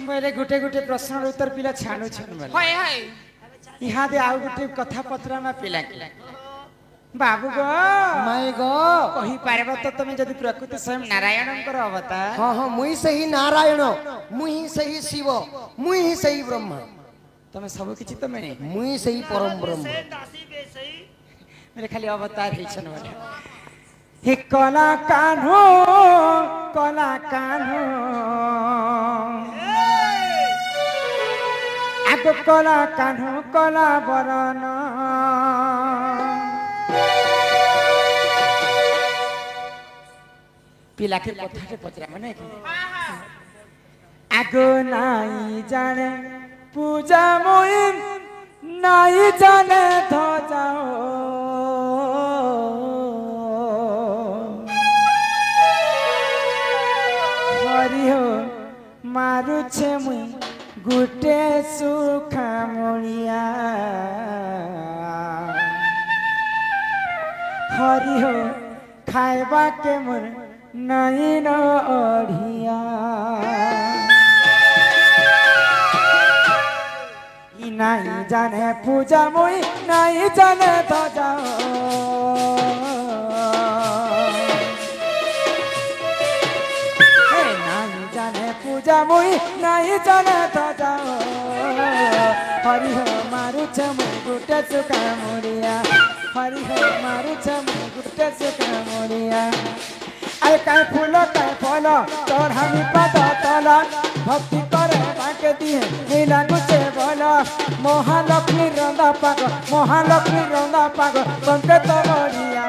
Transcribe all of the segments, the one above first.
बोले गुटे गुटे प्रश्न उत्तर पिला छाणु छन बोले हाय हाय यहाँ दे आउ गुटे कथा पत्रा में पिला बाबू गो माई गो कही पारबो तो तुम जदि प्रकृति स्वयं नारायणकर अवतार हाँ हाँ मुई सही नारायण मुई सही शिव मुई सही ब्रह्मा तुम सब किछि तो मैं मुई सही परम ब्रह्म मेरे खाली अवतार ही छन बोले हे कला कान्हो आगो कला कान्हो कला बरन पिला के कथा पचरा माने आगो नाई जाने पूजा मोई नाई जाने ध्वजाओ हरि हो मारू छे मुई गुटे सुखा मुड़िया हरि हो खाइबा के मोर नहीं न ओढ़िया नहीं जाने पूजा मुई नहीं जाने तो जाओ नहीं जाने पूजा मुई नहीं जाने तो जाओ हरि हो मारू छमु गुटे सुखा मुड़िया हरि हो मारू छमु गुटे सुखा मुड़िया आय काय फूल काय फल तोर हमी पद तल भक्ति करे बाके दिए नीला गुचे बोल महालक्ष्मी रंदा पाग बंके तो बढ़िया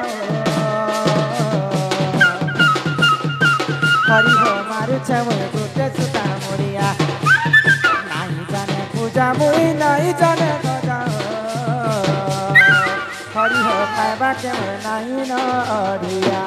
हरि हो मारू छमु गुटे सुता मुड़िया नहीं जाने पूजा मुई नहीं जाने तो जाओ हरि हो खाइबा के नहीं न अड़िया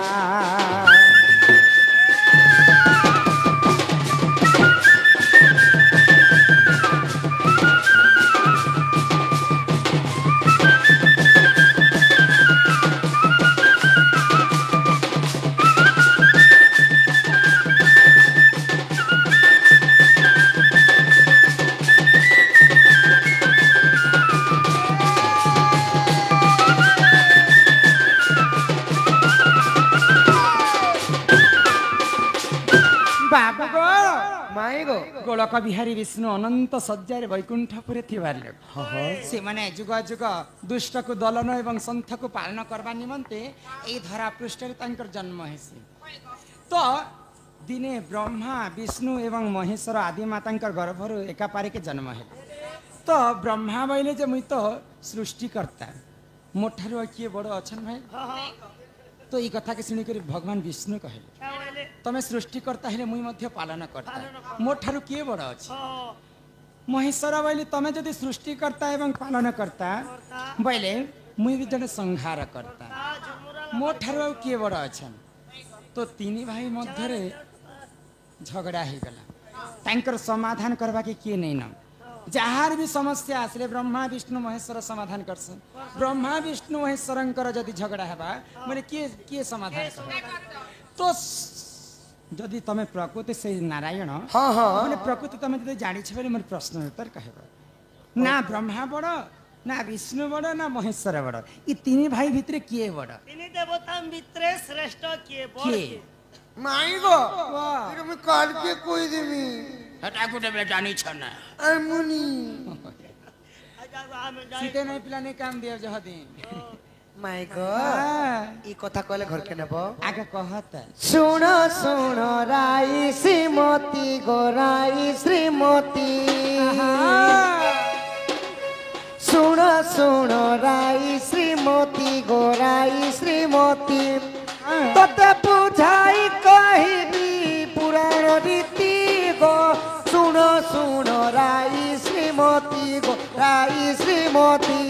गोलक बिहारी विष्णु अनंत सज्जार वैकुंठपुरे थिबार से माने जुग जुग दुष्ट को दलन एवं संथ को पालन करबा निमंते ए धरा पृष्ठ तांकर जन्म हेसी तो दिने ब्रह्मा विष्णु एवं महेश्वर आदि मातांकर गर्भरु एका पारे के जन्म है तो ब्रह्मा बोले जे मुई तो सृष्टिकर्ता मोठारु किए बड़ अछन भाई तो ये कथा के सुनी कर भगवान विष्णु कहले तमे सृष्टिकर्ता हेले मुई मध्य पालन करता मोठारु किए बड़ अछि महेश्वर बोले तमे जदि सृष्टिकर्ता एवं पालन करता बोले मुई भी जने संहार करता मोठारु किए बड़ अछन तो तीन भाई मध्य रे झगड़ा ही गला तांकर समाधान करबा के किए नहीं न जहार भी समस्या आसले ब्रह्मा विष्णु महेश्वर समाधान करसन ब्रह्मा विष्णु महेश्वरंकर जदि झगड़ा हेबा माने के समाधान कर तो जदि तमे प्रकृति से नारायण हाँ हाँ माने प्रकृति तमे जदि जानि छ बोले मोर प्रश्न उत्तर कहबा ना ब्रह्मा बड़ ना विष्णु बड़ ना महेश्वर बड़ ई तीन भाई भितरे किए बड़ तीन देवता भितरे श्रेष्ठ किए बड़ माई गो ये मैं काल के कोई देमी हटा को दे जानी छ ना मुनी सीते नहीं पिलाने काम दिया जह दिन माई गो ई कथा कहले घर के नेबो आगे कहत सुन सुन राई श्रीमती गोराई श्रीमती सुन सुन राई श्रीमती गोराई श्रीमती तते बुझाई कहिबी पुराण रीति गो सुन सुन राई श्रीमती गोराई श्रीमती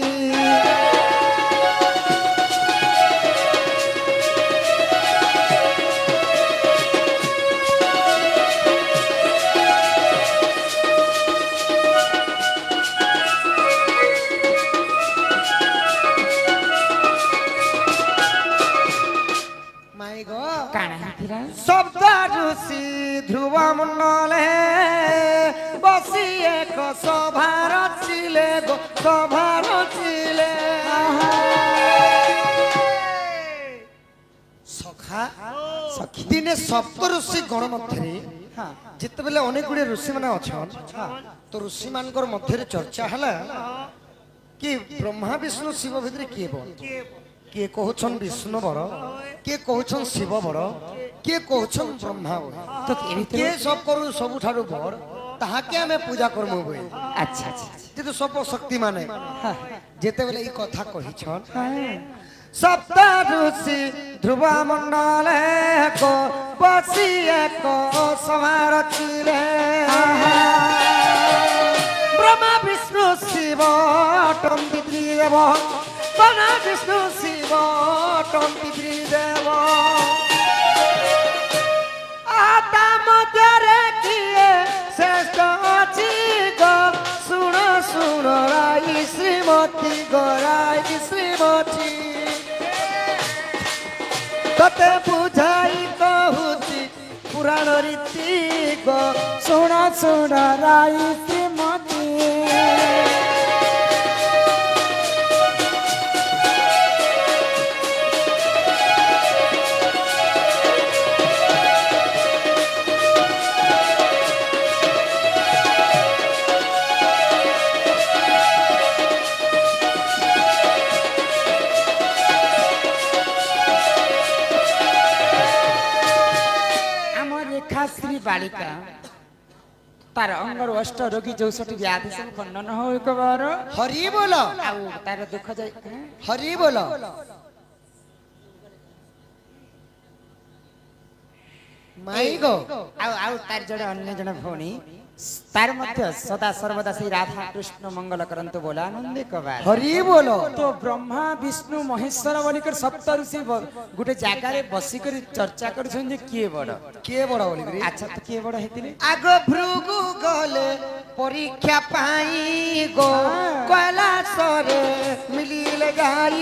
शब्द ऋषि ध्रुव मंडल সভা রচিলে গো সভা রচিলে সখা সখী দিনে সপ্ত ঋষি গণ ମଧ୍ୟରେ হ্যাঁ ଯେତେବେଳେ ଅନେକ ଗୁଡ଼ିଏ ଋଷିମାନେ ଅଛନ୍ ତ ଋଷିମାନଙ୍କର ମଧ୍ୟରେ ଚର୍ଚ୍ଚା ହେଲା କି ବ୍ରହ୍ମା ବିଷ୍ଣୁ ଶିବ ଭିତରେ କିଏ ବଡ଼ କିଏ କହୁଛନ୍ ବିଷ୍ଣୁ ବଡ଼ କିଏ କହୁଛନ୍ ଶିବ ବଡ଼ କିଏ କହୁଛନ୍ ବ୍ରହ୍ମା ବଡ଼ তো এ ভিতরে କିଏ ସବ କରୁ ସବୁଠାରୁ ବଡ଼ ତାହାକେ ଆମେ ପୂଜା କରମୁ ବୋଇ আচ্ছা আচ্ছা କିନ୍ତୁ ସବ ଶକ୍ତି ମାନେ ଯେତେବେଳେ ଏଇ କଥା କହିଛନ୍ হ্যাঁ সপ্ত ঋষি ধ্রুব মণ্ডলে বসি এক সভা রচিলে ব্রহ্মা বিষ্ণু শিব টম্পি ত্রিদেব ব্রহ্মা বিষ্ণু শিব টম্পি ত্রিদেব আতা মধ্যে কিয়ে শ্রেষ্ঠ অছি গো শুণ শুণ রাই শ্রীমতী গরাই শ্রীমতী তোতে বুঝাই কহুছি পুরাণ রীতি গো শুণ শুণ রাই শ্রীমতী আমার রেখাশ্রী বালিকা তার অঙ্গর অষ্ট রোগী 64 ব্যাধি সব খণ্ডন হই কবার হরি বল ଆଉ ତାର ଦୁଃଖ ଯାଇ হরি বল মাই গো ଆଉ ତାର ଜଣେ ଅନ୍ୟ ଜଣେ ଭଉଣୀ ତାର ମଧ୍ୟ ସଦା ସର୍ବଦା ସେଇ ରାଧା କୃଷ୍ଣ ମଙ୍ଗଳ କରନ୍ତୁ ବୋଲା ଆନନ୍ଦେ କବାର হরি বল তো ব্রহ্মা বিষ্ণু মহেশ্বর বলিকর সপ্ত ঋষি গোটে জায়গায় বসিকরি চর্চা করছেন যে কিয়ে বড় কে বড় বলি করি আচ্ছা তো কিয়ে বড় হইতিলে আগ ভৃগু গলে পরীক্ষা পাই গো কৈলাসরে মিলিলে গাই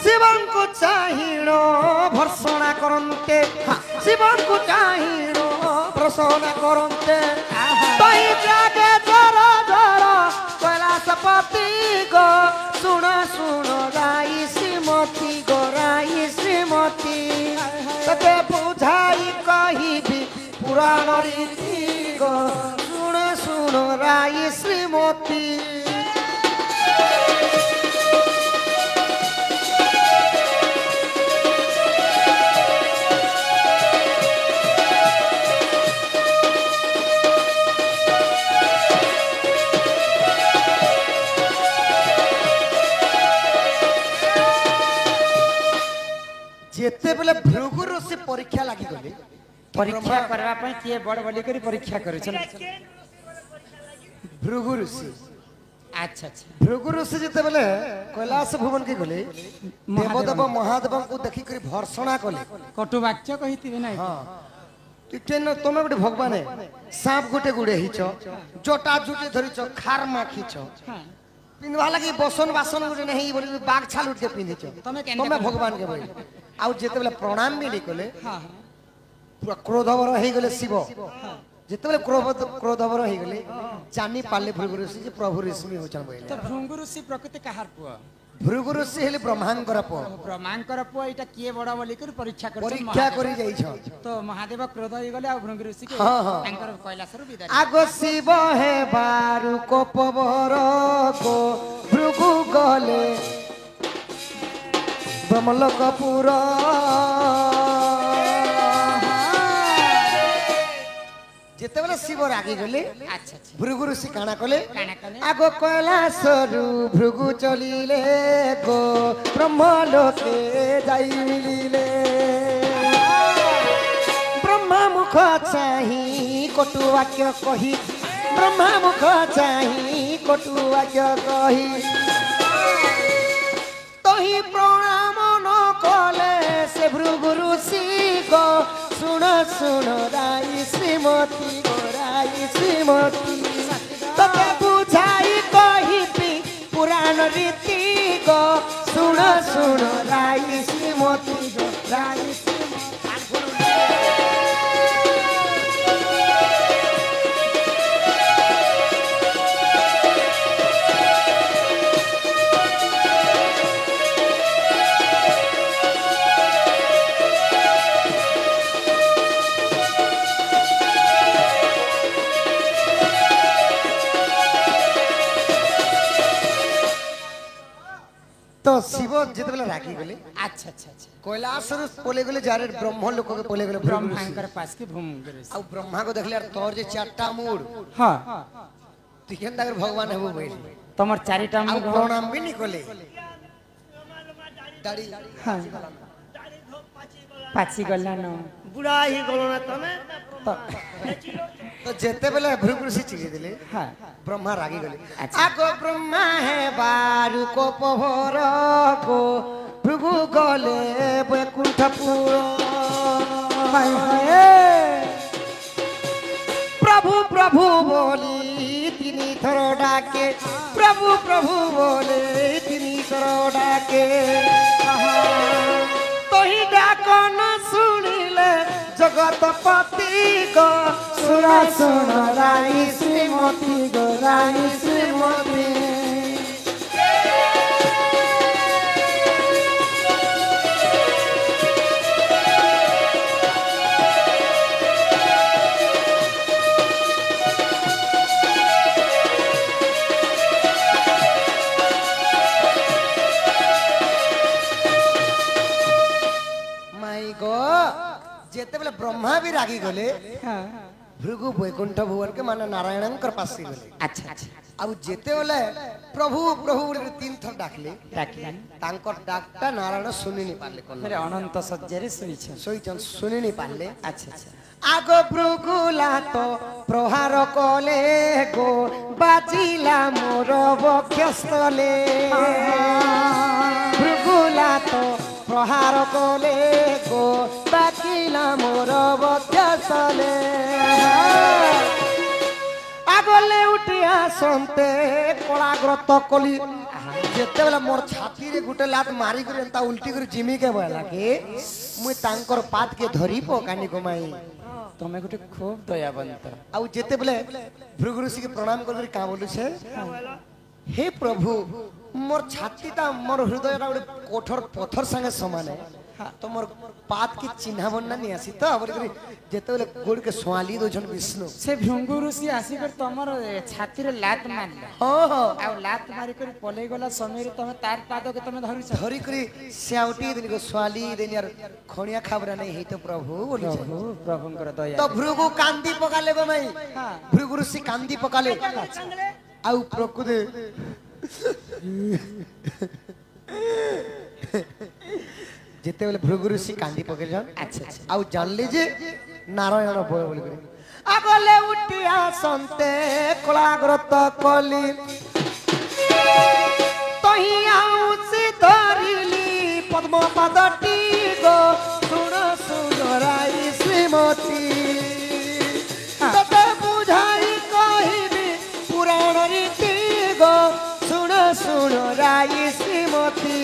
শিবଙ୍କୁ চাহিণ ভর্ষণা করন্তে শিবଙ୍କୁ চাহিণ ভর্ষণা করন্তে তৈ জাগে জর জর কৈলাসপতি গো শুণ শুণ রাই শ্রীমতী গো রাই শ্রীমতী তোতে বুঝাই কহিবি পুরাণ রীতি গো শুণ শুণ রাই শ্রীমতী যেতেবেলে ভৃগু ঋষি পরীক্ষা লাগি গলে পরীক্ষা করবা পাই কিয়ে বড় বলি করি পরীক্ষা করছেন ভৃগু ঋষি আচ্ছা আচ্ছা ভৃগু ঋষি যেতেবেলে কৈলাস ভুবন কে গলে দেবদেব মহাদেবଙ୍କୁ ଦେଖିକରି ভর্ষণা কলে কটু বাক্য কহিতিবে নাই ହଁ କେନ ତମେ ଗୋଟେ ଭଗବାନ ସାପ ଗୋଟେ ଗୁଡେ ହେଇଛ ଜଟା ଜୁଟି ଧରିଛ ଖାର ମାଖିଛ হ্যাঁ ପିନ୍ଧବା ଲାଗି ବସନ ବାସନ ଗୋଟେ ନାହିଁ ବୋଲି ବାଘ ଛାଲ ଗୋଟେ ପିନ୍ଧିଛ ତମେ କେନ୍ତା ତମେ କଲ? ଭଗବାନ କେ ବୋଲେ ଆଉ ଯେତେବେଳେ ପ୍ରଣାମ ବି କଲେ হ্যাঁ হ্যাঁ ପୁରା କ୍ରୋଧବର ହେଇଗଲେ ଶିବ ଯେତେବେଳେ କ୍ରୋଧବର ହେଇଗଲେ ଜାନି ପାରିଲେ ଭୃଗୁ ଋଷି ଯେ ପ୍ରଭୁ ଋଷି ହଉଛନ୍ ବୋଇଲେ তো ভৃঙ্গু ঋষি প্রকৃতি কাহার পুয়া ভৃগু ଋଷି ହେଲେ ବ୍ରହ୍ମାଙ୍କର ପୁଅ ব্রহ্মাঙ্কর পুয়া এটা কিয়ে বড় বলি করে পরীক্ষা করছেন ପରୀକ୍ଷା କରି ଯାଇଛ তো মহাদেব ক্রোধ হয়ে গলে আর ভৃঙ্গু ঋষি কে হ্যাঁ, হ্যাঁ। তাঙ্কর কৈলাসরু বিদায় আগ শিব হেবারু কোপবর গো ভৃগু গলে ব্রহ্মলোকপুর যেତେବେଳେ শিব রাগি গলে আচ্ছা আচ্ছা ভৃগু ঋষি কাଣା কলে কাଣା কলে? আগ কৈলাসরু ভৃগু চলিলে গো ব্রহ্মলোকে যাই মিলিলে ব্রহ্মা মুখ চাহি কটু বাক্য কহি ব্রহ্মা মুখ চাহি কটু বাক্য কহি তহি প্রণাম ন কলে সে ভৃগু ঋষি গো শুণ শুণ রাই শ্রীমতী গো রাই শ্রীমতী তোকে বুঝাই কহিবি পুরাণ রীতি গো শুণ শুণ রাই শ্রীমতী গো রাই শ্রীমতী শিব যেতবেলে রাখি গলে আচ্ছা আচ্ছা আচ্ছা কৈলাসর পলে গলে যারে ব্রহ্ম লোককে পলে গলে ব্রহ্মাঙ্কর পাশকে ভূম করে ଆଉ ବ୍ରହ୍ମାକୁ ଦେଖିଲେ ଆର ତୋର ଯେ ଚାରିଟା ମୁଡ হ্যাঁ তুই କେନ୍ତା করে ভগবান হেবু বইলি তোমার চারিটা ଆଉ মুখ প্রণাম ବି নি কলে দাড়ি হ্যাঁ दाढ़ी धो पाची गला পাচি গলা ন बुढ़ा ही गलो ना तमे তো- তো যেতেবেলে ভৃগু ঋষি চিকি দিলে হ্যাঁ ব্রহ্মা রাগি গলে আচ্ছা। আগো ব্রহ্মা হে বারু কোপভর গো ভৃগু গলে বৈকুণ্ঠপুর হায় হায় প্রভু প্রভু বলি তিনি থর ডাকে প্রভু প্রভু বলে তিনি থর ডাকে তহি ডাক না শুনিলে জগতপতি গো শুণ শুণ রাই শ্রীমতী গো রাই শ্রীমতী মাই গো যেতেবেলে ব্রহ্মা বি রাগি গলে হ্যাঁ ভৃগু বৈকুণ্ঠ ভুবনকে মানে নারায়ণঙ্কর পাশে গলে আচ্ছা আচ্ছা ଆଉ ଯେତେବେଳେ ପ୍ରଭୁ ପ୍ରଭୁ ବୋଲି ତିନି ଥର ଡାକିଲେ ডাকিলেন ତାଙ୍କର ଡାକଟା ନାରାୟଣ ଶୁଣି ନି ପାରିଲେ କଣ ফেরে অনন্ত শয্যারে শুইছেন ଶୋଇଛନ୍ ଶୁଣି ନି ପାରିଲେ আচ্ছা আচ্ছা আগ ভৃগুলাত প্রহার কলে গো বাজিলা মোর বক্ষস্থলে ভৃগুলাত প্রহার কলে গো বাজিলা মোর বক্ষস্থলে আগলে উঠি আসন্তে কলাগ্রত কলি যেতেবেলে মোর ছাতিরে গুটে লাত মারি করে তা উল্টি করে জিমিকে বলাকে মুই তাঙ্কর পাতকে ধরি পকানি গোমাই তুমি গোটে খুব দয়াবন্ত ଆଉ ଯେତେବେଳେ ଭୃଗୁ ଋଷିକି ପ୍ରଣାମ କରି କାଁ ବୋଲୁଛେ ହେ ପ୍ରଭୁ ମୋର ଛାତିଟା ମୋର ହୃଦୟଟା ଗୋଟେ କୋଠର ପଥର ସାଙ୍ଗେ ସମାନ ତ ମୋର ପାତ କି ଚିହ୍ନା ବନା ନି ଆସି ତ ବୋଲିକରି ଯେତେବେଳେ ଗୋଡକେ ଶୁଆଲି ଦଉଛନ୍ ବିଷ୍ଣୁ সে ভৃঙ্গু ঋষি আসিকর তোমার ছাতিরে লাত মারলা ହଁ ହଁ ଆଉ ଲାତ ମାରିକରି ପଲେଇ ଗଲା ସମୟରେ ତମେ ତାର ପାଦକେ ତମେ ଧରିଛ ଧରିକରି ଶ୍ୟାଉଟି ଦେନି ଗୋ ଶୁଆଲି ଦେନି ଆର ଖଣିଆ ଖାବରା ନାହିଁ ହେଇ ତ ପ୍ରଭୁ ବୋଲୁଛେ ପ୍ରଭୁ ପ୍ରଭୁଙ୍କର ଦୟା ତ ଭୃଗୁ କାନ୍ଦି ପକାଲେ ଗୋ ମାଇ হ্যাঁ ଭୃଗୁ ଋଷି କାନ୍ଦି ପକାଲେ ଆଉ ପ୍ରକୃତ ଯେତେବେଳେ ଭୃଗୁ ଋଷି କାନ୍ଦି ପକେଇଛନ୍ আচ্ছা আচ্ছা ଆଉ ଜାଣିଲେ ଯେ ନାରାୟଣ ବୟ ବୋଲିକରି আগলে উঠি আসন্তে কলাগ্রত কলি তহি আউছি ধরিলি পদ্ম পাদটি গো শুণ শুণ রাই শ্রীমতী ততে বুঝাই কহিবি পুরাণ রীতি গো শুণ শুণ রাই শ্রীমতী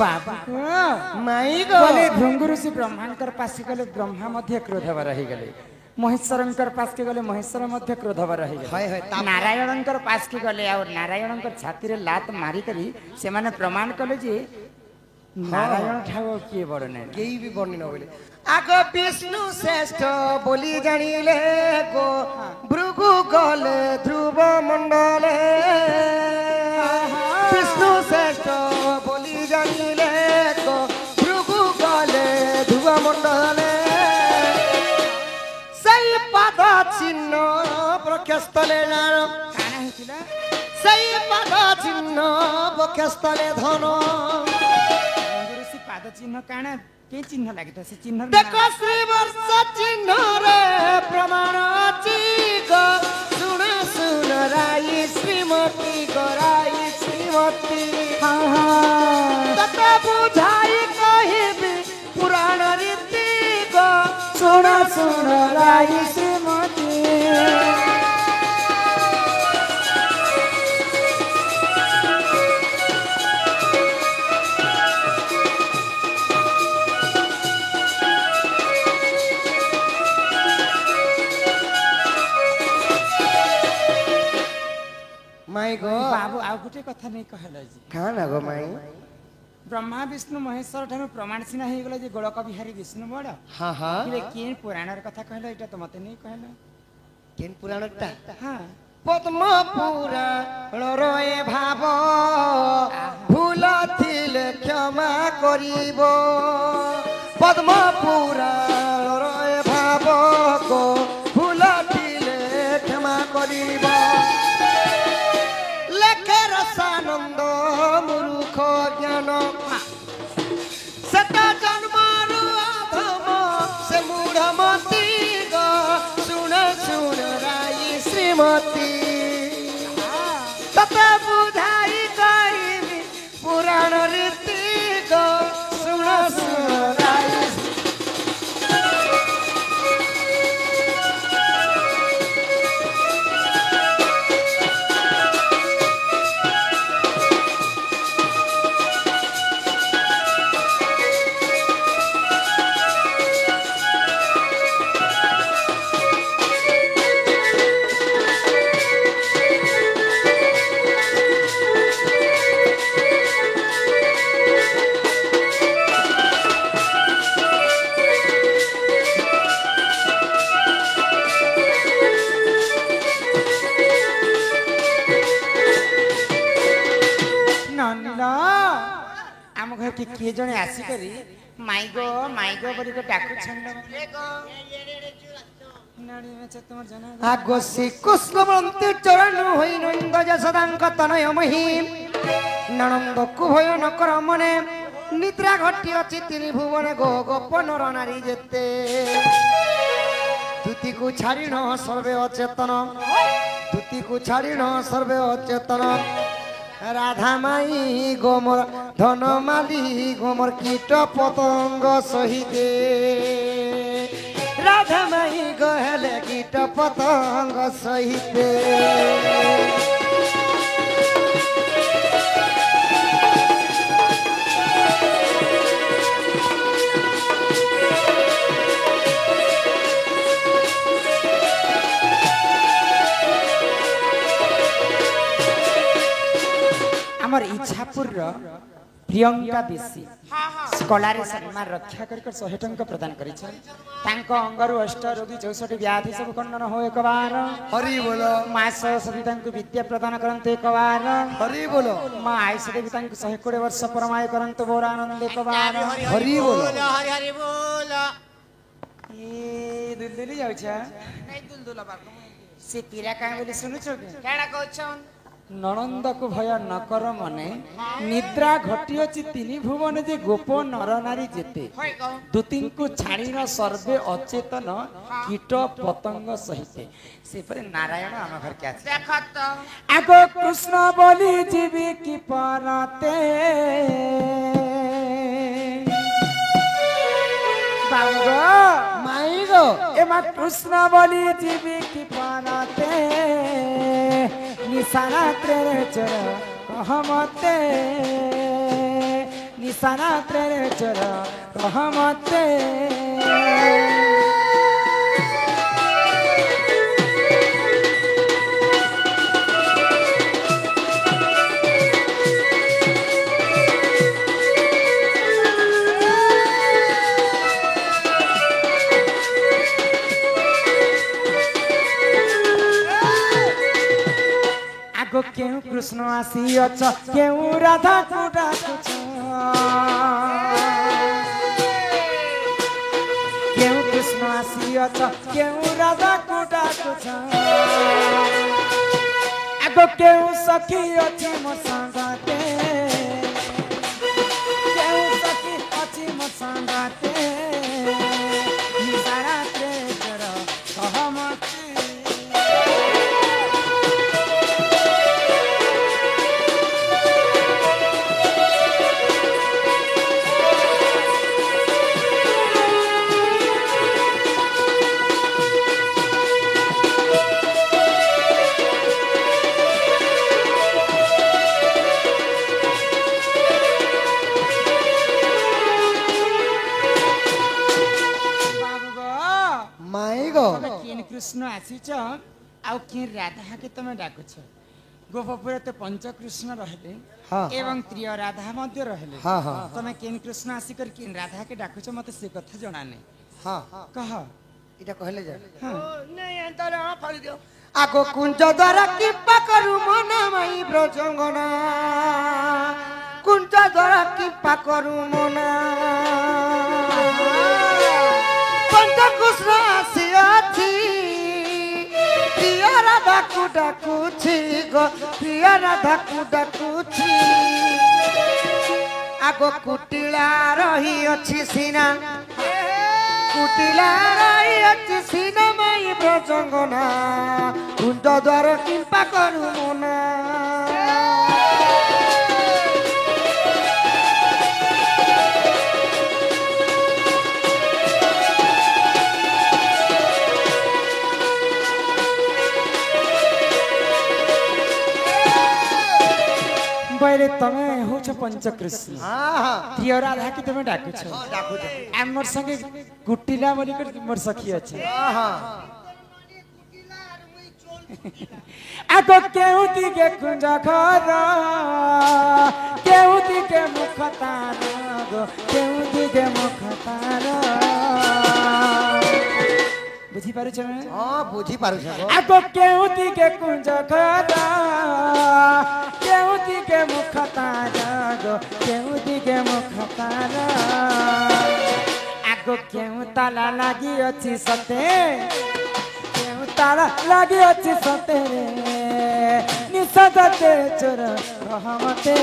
বাবা মাই গো গলে ভৃঙ্গু ঋষি ব্রহ্মাঙ্কর পাশে গলে ব্রহ্মা মধ্যে ক্রোধবার রহিগলে মহেশ্বরঙ্কর পাশকে গলে মহেশ্বর মধ্যে ক্রোধবার রহিগলে হয় হয় তা নারায়ণঙ্কর পাশকে গলে আর নারায়ণঙ্কর ছাতিরে লাত মারিকরি সেমানে প্রমাণ কলে যে নারায়ণ ঠাকুর কিଏ বড় নাই কেই বি বর্ণিন বলে আগ বিষ্ণু শ্রেষ্ঠ বলি জানিলে গো ভৃগু গলে ধ্রুব মণ্ডলে বিষ্ণু শ্রেষ্ঠ বলি জানিলে গো ভৃগু গলে ধ্রুব মণ্ডলে সেই পাদ চিহ্ন বক্ষস্থলে জান কাଣା হয়েছিল সেই পাদ চিহ্ন বক্ষস্থলে ধন ভৃঙ্গু ঋষি পাদ চিহ্ন কাଣା কে চিহ্ন লাগিত সে চিহ্ন দেখ শ্রীবর্ষ চিহ্ন রে প্রমাণ ଅଛି গো শুণ শুণ রাই শ্রীমতী গো রাই শ্রীমতী ততে বুঝাই কহিবি পুরাণ রীতি গো শুণ শুণ রাই শ্রীমতী गोटे कथा नहीं कहल जी कहाँ ना गो माई ब्रह्मा विष्णु महेश्वर ठार प्रमाण सिना हो गला जे गोलक बिहारी विष्णु बड़ हाँ हाँ कि पुराणर कथा कहल एटा तो मते नहीं कहल केन पुराण टा हाँ पद्म पुराण रए भाव भूल थिले क्षमा करिब पद्म पुराण रए भाव को भूल थिले क्षमा करिब लेखे रसानंद मूर्ख ज्ञान सेता जन्मारु अधम से मूढ़मती ग सुन सुन राई श्रीमती तते बुझाई कहिबी पुराण रीति ग सुन सुन राई नंद आम घर के किए जने आसी करी माइगो बरी को डाकू छंड नाड़ी में छ तुम जना आगो श्री कृष्ण बंती चरण होई नंद यशोदांक तनय महिम ननंद को भय न कर मने निद्रा घटी अछि तिनि भुवन गो गोप नर नारी जेते दुति को छाड़ी न सर्वे अचेतन दुति को छाड़ी न सर्वे अचेतन राधा माई गोमर धन माली गोमर कीट पतंग सहिते राधा माई गहले कीट पतंग सहिते हमर इच्छापुर प्रियंका बेसी स्कलारे सम्मान रक्षा कर 100 टंका प्रदान करी छ तांको अंगरु अष्ट रोगी 64 व्याधि सब खंडन हो एक बार हरि बोलो मां सरस्वती तांको विद्या प्रदान करंत एक बार हरि बोलो मां आयुष देवी तांको 120 वर्ष परमाय करंत बोर आनंद एक बार हरि बोलो हरि हरि बोल ए दुलदुली जाउ छ नहीं दुलदुला बार से पीरा का बोली सुनु छ केड़ा कहछन ननंद को भय न कर मने निद्रा घटी अछि तिनि भुवन जे गोप नर नारी जेते होय गो दुतिन को छाड़ी न सर्वे अचेतन कीट पतंग सहिते से पर नारायण आम घर के আছে देखत तो आगो कृष्ण बोली जीवी की परते बाबू माई गो एमा कृष्ण बोली जीवी की परते निशाना तेरे चर कहमते निशाना तेरे चर कहमते आगो क्यों कृष्ण आसी अच क्यों राधा को डाकुछ क्यों कृष्ण आसी अच क्यों राधा को डाकुछ आगो क्यों सखी अछि मोर संगाते क्यों सखी अछि मोर संगाते निसारा ते जरा कहमते माई गो किन कृष्ण आसीच आउ कि राधा के तमे डाकुछ गोपपुरे तो पंचकृष्ण रहले हाँ। एवं प्रिय राधा मध्य रहले हाँ, हाँ। तमे केन कृष्ण आसिकर केन राधा के डाकुछ मते से कथा जणा नै हाँ कह এটা কহিলে যা हाँ नहीं अंतर हाँ फल दियो আগো কুঞ্জ দ্বারা কৃপা করু মনা মাই ব্রজঙ্গনা কুঞ্জ দ্বারা কৃপা করু মনা পঞ্চকুষ্ণ আসিয়াছি প্রিয় রাধাকু ডাকুছি গো প্রিয় রাধাকু ডাকুছি আগো কুটিলা রহিଅছি সিনা কুটিলা রহিଅছি সিনা মাই ব্রজঙ্গনা কুঞ্জ দ্বার কৃপা করু মনা बैरे तमे होछ पंचकृष्ण प्रिय राधा के तमे डाकुछ ডাকুছ हमर संगे गुट्टिला बोली कर मोर सखी अछि आगो केहू दिगे कुंज घर केहू दिगे मुख तार गो केहू दिगे मुख तार बुझी पारु छ হ্যাঁ বুঝি পারুছ গো आगो केहू दिगे कुंज घर केहू दिगे मुख तार गो केहू दिगे मुख तार आगो केहू ताला लागी अछि सते केहू ताला लागी अछि सते रे निसदते चोर रहमते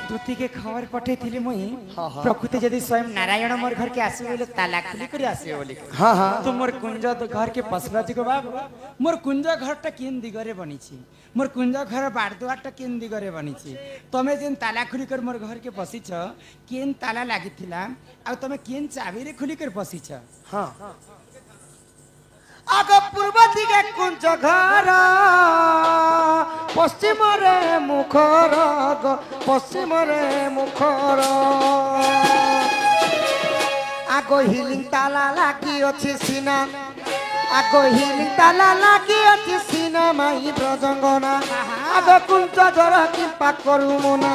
दूती के खबर पठे थिली मुई प्रकृति यदि स्वयं नारायण मोर घर के आसी बोले ताला खुली करी आसी बोले হ্যাঁ হ্যাঁ तो मोर कुंज तो घर के पसला जी को बाबू मोर कुंज घर टा केन दिगरे बनिछि मोर कुंज घर बारदुआर टा केन दिगरे बनिछि तमे जेन ताला खुली कर मोर घर के पसिछ केन ताला लागिथिला आ तमे केन चाबी रे खुली कर पसिछ হ্যাঁ আগ পূর্ব দিকে কুঞ্জ ঘর পশ্চিমরে মুখর গো পশ্চিমরে মুখর আগ হিলিং তালা লাগি অছি সিনা আগ হিলিং তালা লাগি অছি সিনা মাই ব্রজঙ্গনা আগ কুঞ্জ ধর কৃপা করু মনা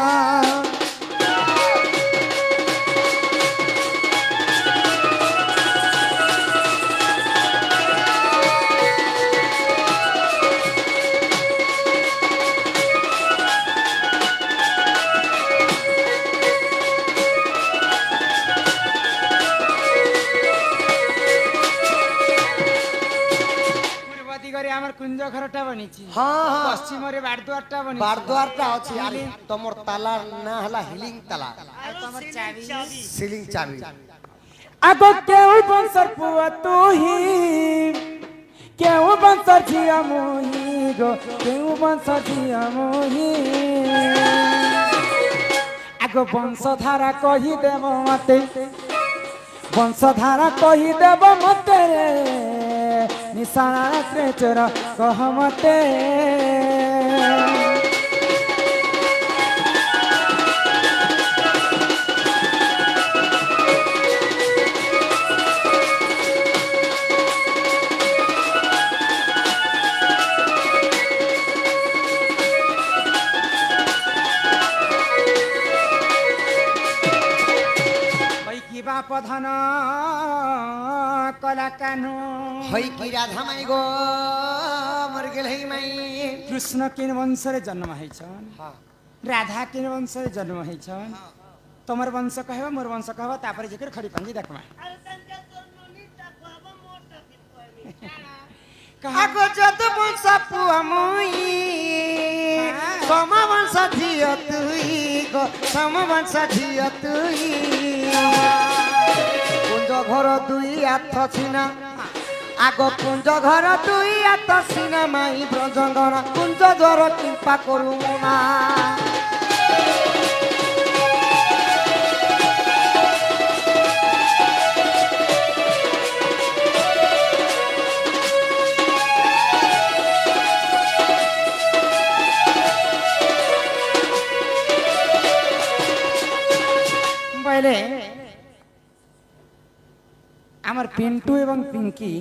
पूर्व दिगरे हमर कुंज घरटा बनिछि হ্যাঁ হ্যাঁ पश्चिम रे बारदुआरटा बनिछि বারদুয়ারটা আছে আর তোমার তালা না হলা হিলিং তালা तमर चाबी সিলিং চাবি आगो केहू बंसर पुआ तू ही केहू बंसर झिया मोही गो केहू बंसर झिया मोही आगो वंशधारा कही देव मते वंशधारा कही देव मते रे निशाना रे चोर कह मते भाई की बाप धन कला कानो হই কি রাধা মাই গো মর গেল হই মাই कृष्ण किन वंश रे जन्म हैछन राधा किन वंश रे जन्म हैछन तमर वंश कहबा मोर वंश कहबा तापर जेकर खड़ी पंजी देखमा अरे तंजा तो नोनी तक मोटा की कहा আগো যত বংশ পুয়া মুই সম বংশ ধিয় তুই গো সম বংশ ধিয় তুই কুঞ্জ ঘর দুই আথ ছিনা আগ কুঞ্জ ঘর দুই আথ ছিনা মাই ব্রজঙ্গনা কুঞ্জ ধর কৃপা করু না पिंटू एवं पिंकी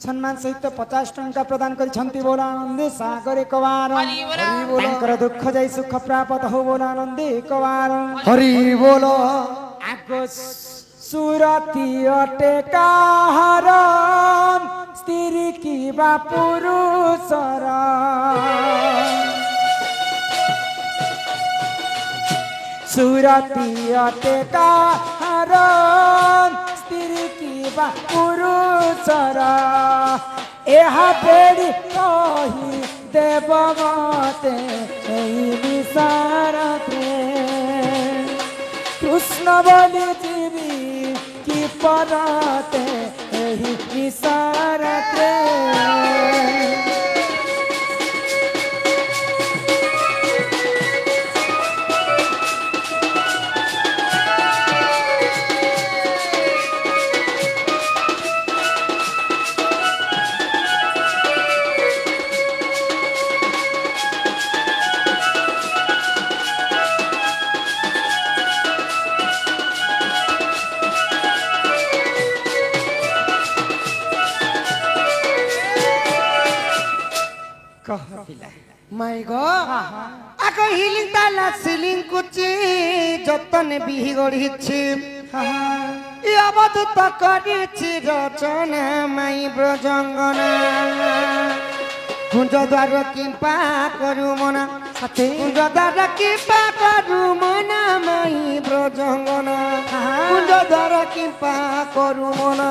सम्मान सहित 50 टंका प्रदान करिसंती बोला आनंदे सागर एक बार हरि बोल। तांकर दुख जाई सुख प्राप्त हो बोला आनंदे एक बार हरि बोल आगो सुरती अटे काहार स्त्री की बा पुरुषर सुरती अटे काहार स्त्री की बा पुरुषर एहा बेड़ी कही देव मते एही विसारते कृष्ण बोली जीवी की पराते एही विसारते माय गॉड आको हिलिंग ताला सिलिंग कुची যতন বিহি গড়িছি ই অবধূত করিছি রচনা মাই ব্রজঙ্গনা কুঞ্জ দ্বার কিম্পা করু মনা কুঞ্জ দ্বার কিম্পা করু মনা মাই ব্রজঙ্গনা কুঞ্জ দ্বার কিম্পা করু মনা